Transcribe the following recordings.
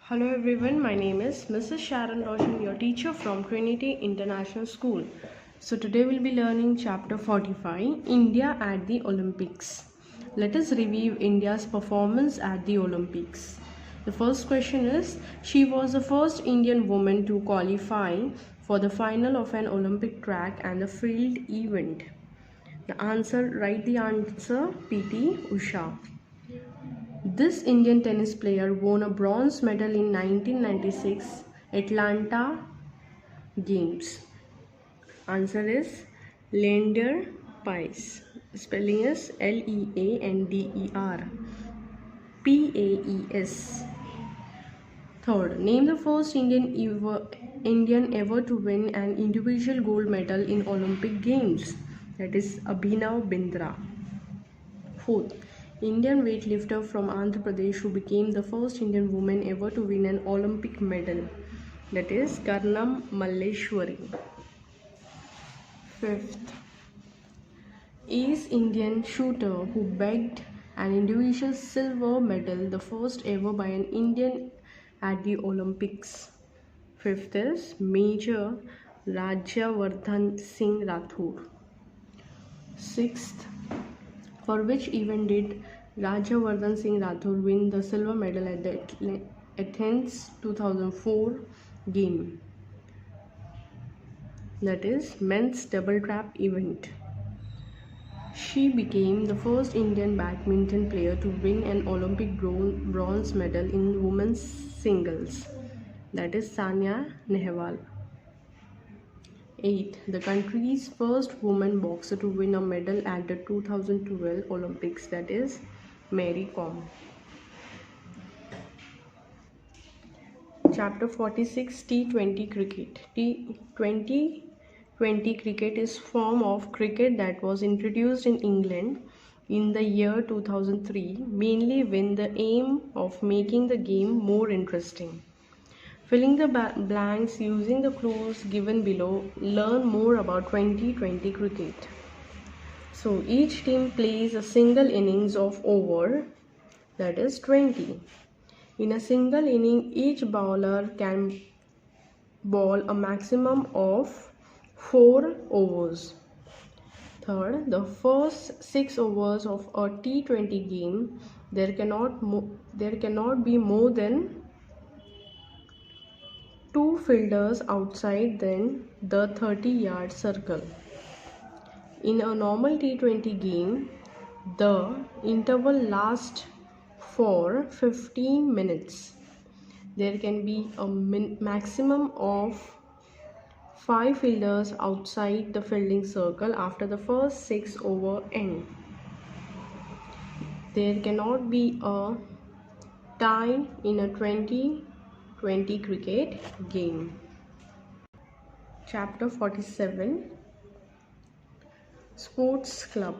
Hello everyone, my name is Mrs. Sharon Roshan, your teacher from Trinity International School. So today we'll be learning chapter 45, India at the Olympics. Let us review India's performance at the Olympics. The first question is, she was the first Indian woman to qualify for the final of an Olympic track and the field event. Write the answer, PT Usha. This Indian tennis player won a bronze medal in 1996 Atlanta Games. Answer is Leander Paes. Spelling is Leander Paes. Third, name the first Indian ever to win an individual gold medal in Olympic Games. That is Abhinav Bindra. Fourth, Indian weightlifter from Andhra Pradesh who became the first Indian woman ever to win an Olympic medal. That is Karnam Malleshwari. Fifth, is Indian shooter who bagged an individual silver medal, the first ever by an Indian at the Olympics. Fifth is Major Rajyavardhan Singh Rathore. Sixth, for which event did Rajyavardhan Singh Rathore win the silver medal at the Athens 2004 game? That is men's double trap event. She became the first Indian badminton player to win an Olympic bronze medal in women's singles. That is Sania Nehwal. 8. The country's first woman boxer to win a medal at the 2012 Olympics, that is Mary Kom. Chapter 46, T20 cricket. T20 cricket is form of cricket that was introduced in England in the year 2003, mainly with the aim of making the game more interesting. Filling the blanks using the clues given below, learn more about 2020 cricket. So each team plays a single innings of over, that is 20. In a single inning, each bowler can bowl a maximum of 4 overs. Third, the first 6 overs of a T20 game, there cannot be more than 2 fielders outside then the 30-yard circle. In a normal T20 game, the interval lasts for 15 minutes. There can be a maximum of 5 fielders outside the fielding circle after the first 6 over end. There cannot be a tie in a 2020 cricket game. Chapter 47, Sports Club.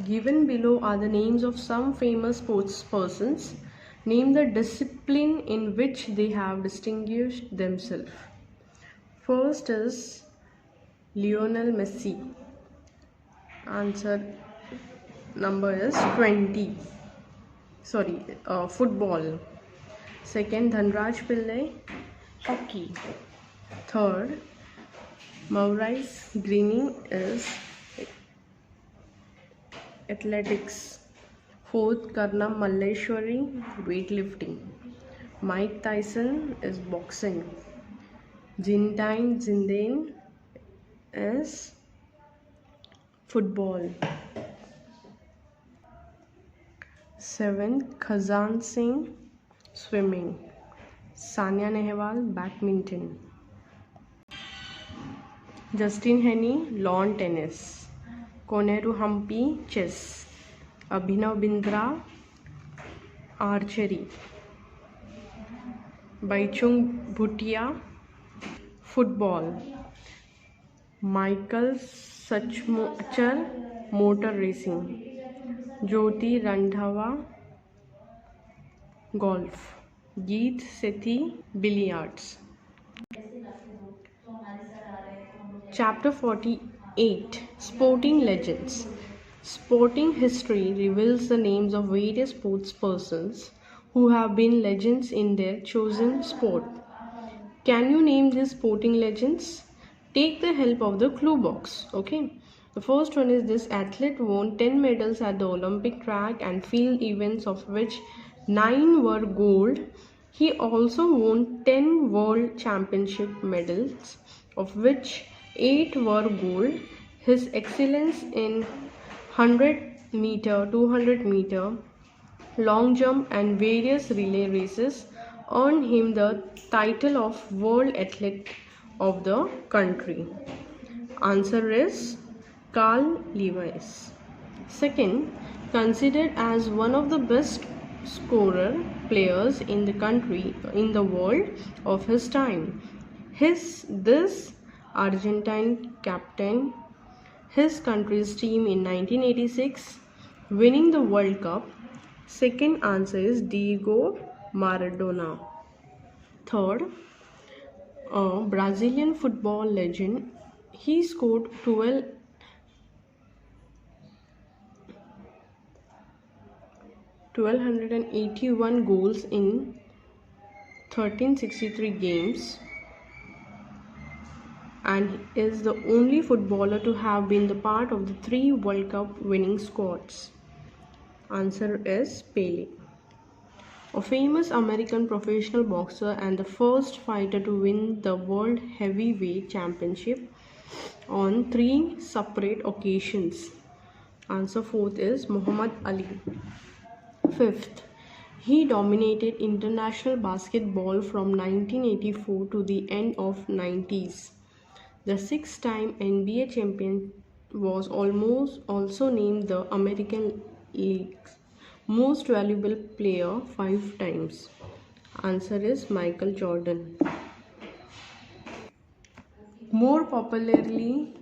Given below are the names of some famous sports persons. Name the discipline in which they have distinguished themselves. First is Lionel Messi. Answer number is 20. Football. Second, Dhanraj Pillai, hockey. Third, Maurice Greening is athletics. Fourth, Karnam Malleshwari, weightlifting. Mike Tyson is boxing. Zinedine Zidane is football. Seventh, Khazan Singh, swimming. Sania Nehwal, badminton. Justin Henny, lawn tennis. Koneru Humpy, chess. Abhinav Bindra, archery. Baichung Bhutia, football. Michael Sachar, motor racing. Jyoti Randhawa, golf. Geet Sethi, billiards. Chapter 48, Sporting Legends. Sporting history reveals the names of various sports persons who have been legends in their chosen sport. Can you name these sporting legends? Take the help of the clue box. Okay. The first one is this athlete won 10 medals at the Olympic track and field events, of which 9 were gold. He also won 10 world championship medals, of which 8 were gold. His excellence in 100 meter, 200 meter, long jump and various relay races earned him the title of World Athlete of the country. Answer is Carl Lewis. Second, considered as one of the best scorer players in the country in the world of his time. This Argentine captain his country's team in 1986, winning the World Cup. Second answer is Diego Maradona. Third, a Brazilian football legend. He scored 1,281 goals in 1363 games and is the only footballer to have been the part of the 3 World Cup winning squads. Answer is Pele. A famous American professional boxer and the first fighter to win the World Heavyweight Championship on 3 separate occasions. Answer fourth is Muhammad Ali. Fifth, he dominated international basketball from 1984 to the end of 90s. The 6-time NBA champion was also named the American League's most valuable player 5 times. Answer is Michael Jordan. More popularly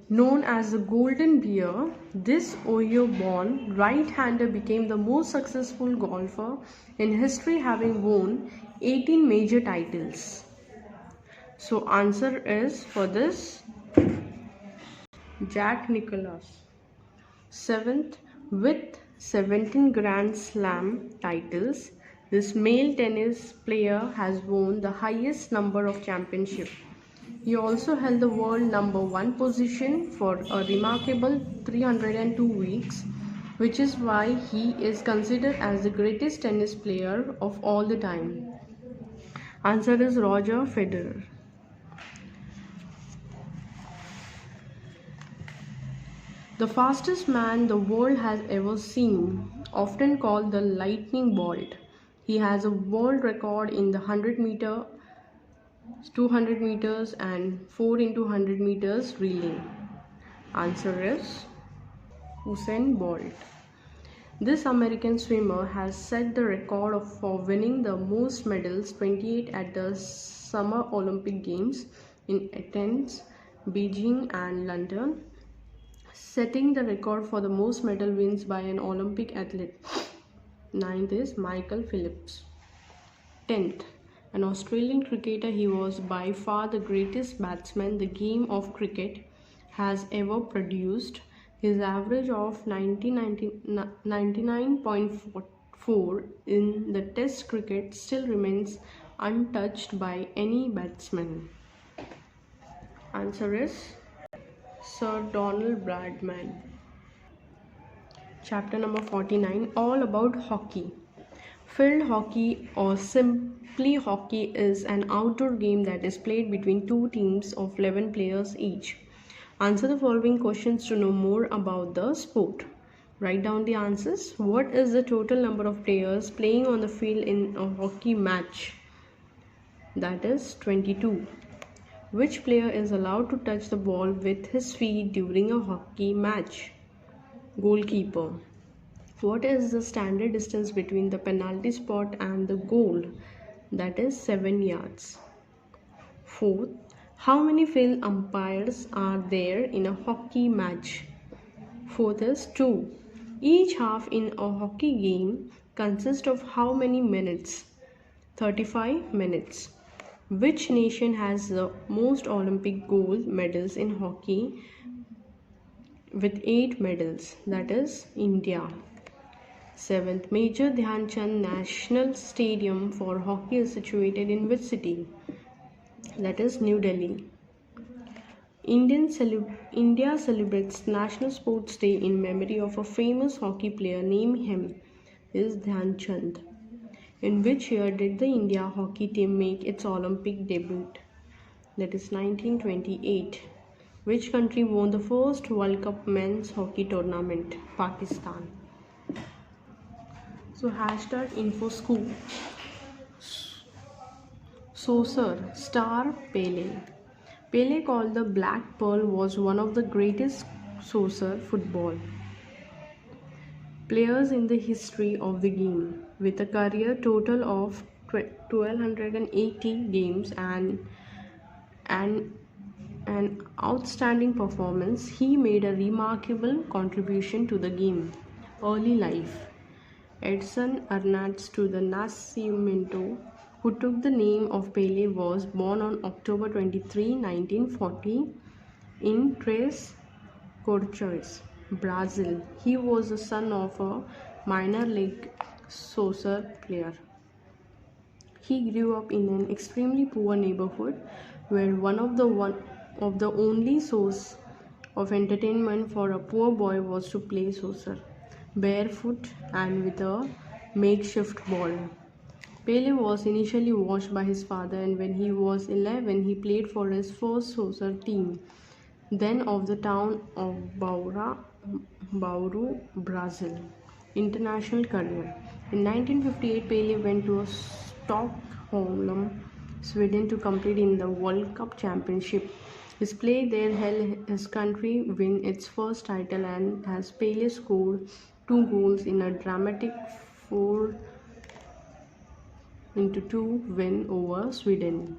known as the Golden Bear, this Ohio-born right-hander became the most successful golfer in history, having won 18 major titles. So answer is for this Jack Nicklaus. Seventh, with 17 Grand Slam titles, this male tennis player has won the highest number of championships. He also held the world number 1 position for a remarkable 302 weeks, which is why he is considered as the greatest tennis player of all the time. Answer is Roger Federer. The fastest man the world has ever seen, often called the lightning bolt. He has a world record in the 100 meter, 200 meters and 4 into 100 meters relay. Answer is Usain Bolt. This American swimmer has set the record for winning the most medals, 28 at the Summer Olympic Games in Athens, Beijing and London, setting the record for the most medal wins by an Olympic athlete. Ninth is Michael Phelps. 10th, an Australian cricketer. He was by far the greatest batsman the game of cricket has ever produced. His average of 99.44 in the Test cricket still remains untouched by any batsman. Answer is Sir Donald Bradman. Chapter number 49, all about hockey. Field hockey, or simply hockey, is an outdoor game that is played between 2 teams of 11 players each. Answer the following questions to know more about the sport. Write down the answers. What is the total number of players playing on the field in a hockey match? That is 22. Which player is allowed to touch the ball with his feet during a hockey match? Goalkeeper. What is the standard distance between the penalty spot and the goal? That is 7 yards. Fourth, how many field umpires are there in a hockey match? Fourth is 2. Each half in a hockey game consists of how many minutes? 35 minutes. Which nation has the most Olympic gold medals in hockey with 8 medals? That is India. 7th, Major Dhyan Chand National Stadium for Hockey is situated in which city? That is New Delhi. India celebrates National Sports Day in memory of a famous hockey player. Name him. Is Dhyan Chand. In which year did the India hockey team make its Olympic debut? That is 1928. Which country won the first World Cup men's hockey tournament? Pakistan. So hashtag info school. Saucer star Pele. Pele, called the Black Pearl, was one of the greatest saucer football players in the history of the game, with a career total of 1280 games and an outstanding performance. He made a remarkable contribution to the game. Early life. Edson Arantes do Nascimento, who took the name of Pele, was born on October 23, 1940 in Três Corações, Brazil. He was the son of a minor league soccer player. He grew up in an extremely poor neighborhood where one of the only source of entertainment for a poor boy was to play soccer, barefoot and with a makeshift ball. Pele was initially watched by his father, and when he was 11 he played for his first soccer team, then of the town of Bauru, Brazil. International career. In 1958 Pele went to Stockholm, Sweden to compete in the World Cup Championship. His play there helped his country win its first title, and as Pele scored 2 goals in a dramatic 4-2 win over Sweden.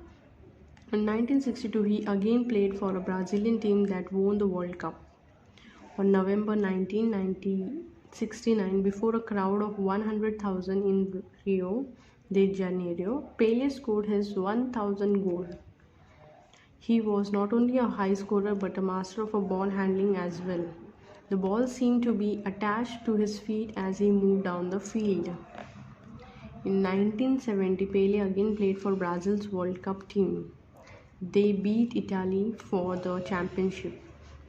In 1962, he again played for a Brazilian team that won the World Cup. On November 19, 1969, before a crowd of 100,000 in Rio de Janeiro, Pele scored his 1,000th goal. He was not only a high scorer but a master of ball handling as well. The ball seemed to be attached to his feet as he moved down the field. In 1970, Pele again played for Brazil's World Cup team. They beat Italy for the championship.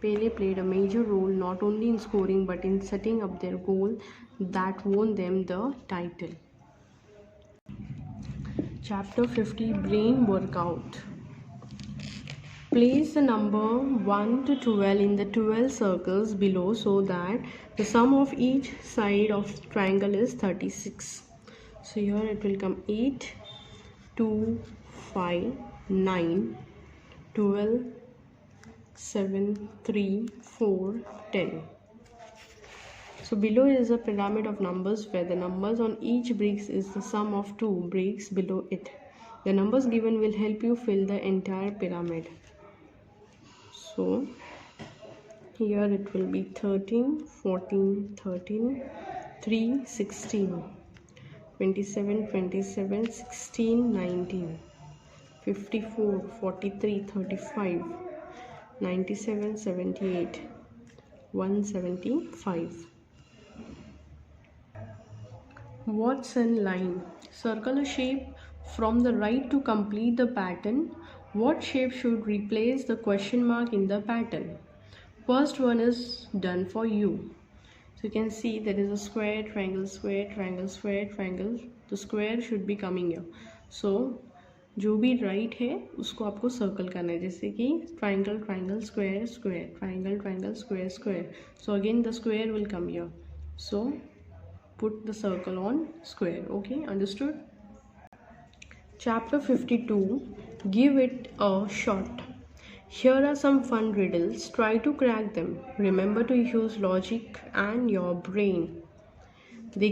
Pele played a major role not only in scoring but in setting up their goal that won them the title. Chapter 50, Brain Workout. Place the number 1 to 12 in the 12 circles below so that the sum of each side of the triangle is 36. So here it will come 8, 2, 5, 9, 12, 7, 3, 4, 10. So below is a pyramid of numbers where the numbers on each brick is the sum of 2 bricks below it. The numbers given will help you fill the entire pyramid. So here it will be 13, 14, 13, 3, 16, 27, 27, 16, 19, 54, 43, 35, 97, 78, 175. Watson line. Circle a shape from the right to complete the pattern. What shape should replace the question mark in the pattern? First one is done for you. So you can see there is a square, triangle, square, triangle, square, triangle. The square should be coming here. So जो भी right है उसको आपको circle करना है, जैसे कि triangle triangle square square triangle triangle square square. So again the square will come here. So put the circle on square. Okay, understood? Chapter 52, give it a shot. Here are some fun riddles. Try to crack them. Remember to use logic and your brain. They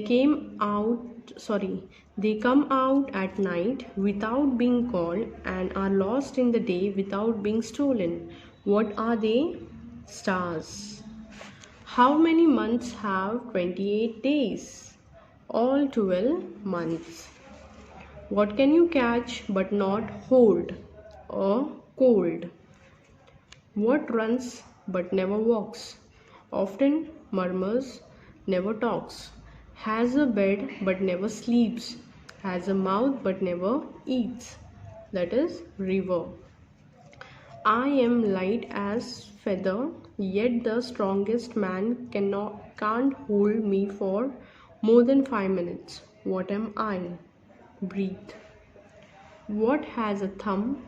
come out at night without being called and are lost in the day without being stolen. What are they? Stars. How many months have 28 days? All 12 months. What can you catch but not hold? A cold. What runs but never walks? Often murmurs, never talks. has a bed but never sleeps, has a mouth but never eats. That is river. I am light as feather, yet the strongest man can't hold me for more than 5 minutes. What am I? Breathe. What has a thumb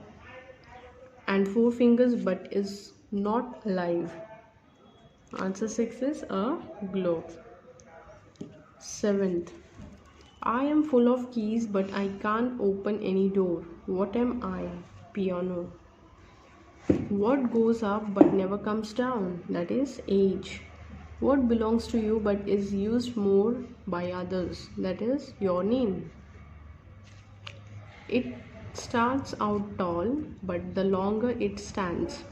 and 4 fingers but is not alive? Answer 6 is a globe. 7th. I am full of keys but I can't open any door. What am I? Piano. What goes up but never comes down? That is age. What belongs to you but is used more by others? That is your name. It starts out tall, but the longer it stands,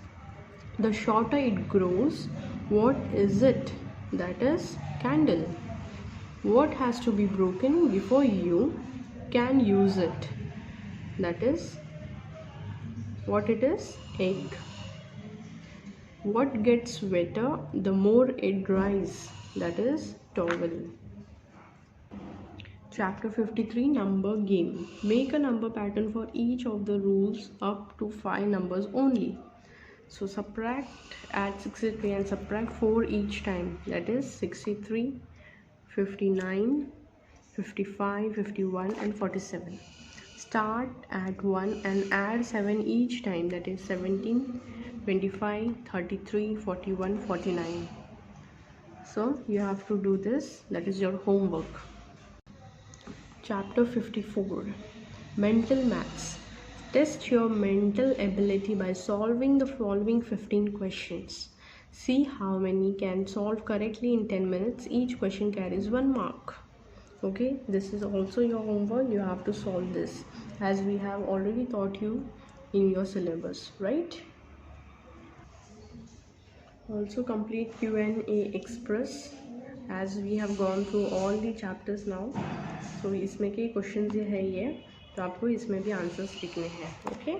the shorter it grows. What is it? That is candle. What has to be broken before you can use it? That is what it is? Egg. What gets wetter the more it dries? That is towel. Chapter 53, Number Game. Make a number pattern for each of the rules up to 5 numbers only. So subtract, add 63 and subtract 4 each time. That is 63, 59, 55, 51 and 47. Start at 1 and add 7 each time. That is 17, 25, 33, 41, 49. So you have to do this. That is your homework. Chapter 54, Mental Maths. Test your mental ability by solving the following 15 questions. See how many can solve correctly in 10 minutes. Each question carries 1 mark. Okay, this is also your homework. You have to solve this as we have already taught you in your syllabus, right? Also complete Q&A Express as we have gone through all the chapters now. So इसमें के question ये है ये तो आपको इसमें भी answers लिखने हैं. Okay.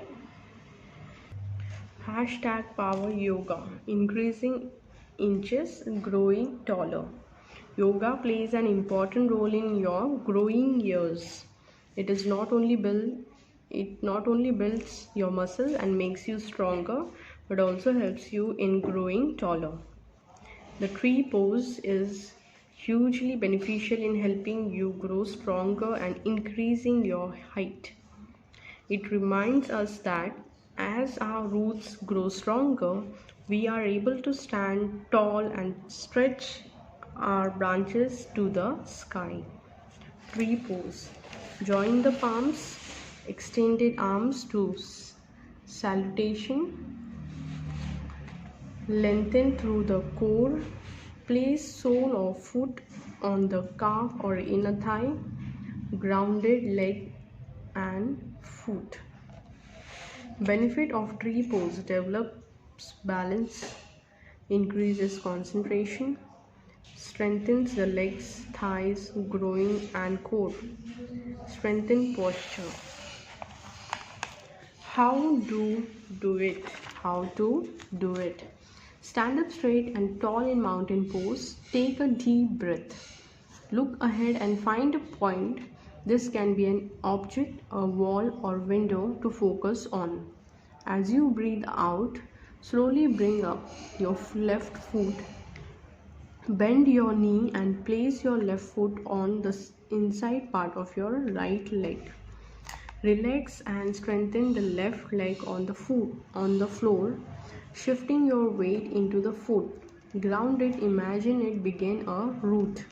Hashtag Power Yoga. Increasing inches, growing taller. Yoga plays an important role in your growing years. It not only builds your muscles and makes you stronger, but also helps you in growing taller. The tree pose is hugely beneficial in helping you grow stronger and increasing your height. It reminds us that as our roots grow stronger, we are able to stand tall and stretch our branches to the sky. Tree pose. Join the palms, extended arms to salutation. Lengthen through the core. Place sole of foot on the calf or inner thigh. Grounded leg and foot. Benefit of tree pose: develops balance, increases concentration, strengthens the legs, thighs, groin and core, strengthen posture. How to do it? Stand up straight and tall in mountain pose. Take a deep breath. Look ahead and find a point. This can be an object, a wall or window to focus on. As you breathe out, slowly bring up your left foot. Bend your knee and place your left foot on the inside part of your right leg. Relax and strengthen the left leg on the floor, shifting your weight into the foot. Grounded, imagine it begin a root.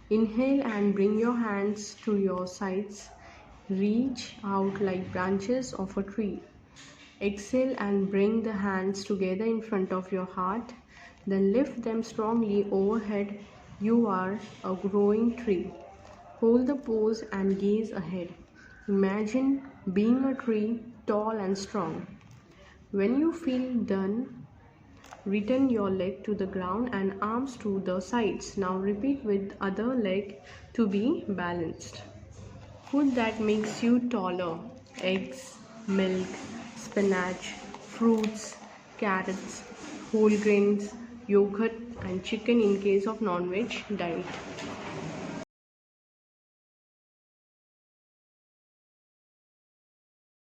Inhale and bring your hands to your sides. Reach out like branches of a tree. Exhale and bring the hands together in front of your heart. Then lift them strongly overhead. You are a growing tree. Hold the pose and gaze ahead. Imagine being a tree, tall and strong. When you feel done, return your leg to the ground and arms to the sides. Now repeat with other leg to be balanced. Food that makes you taller: eggs, milk, spinach, fruits, carrots, whole grains, yogurt and chicken in case of non-veg diet.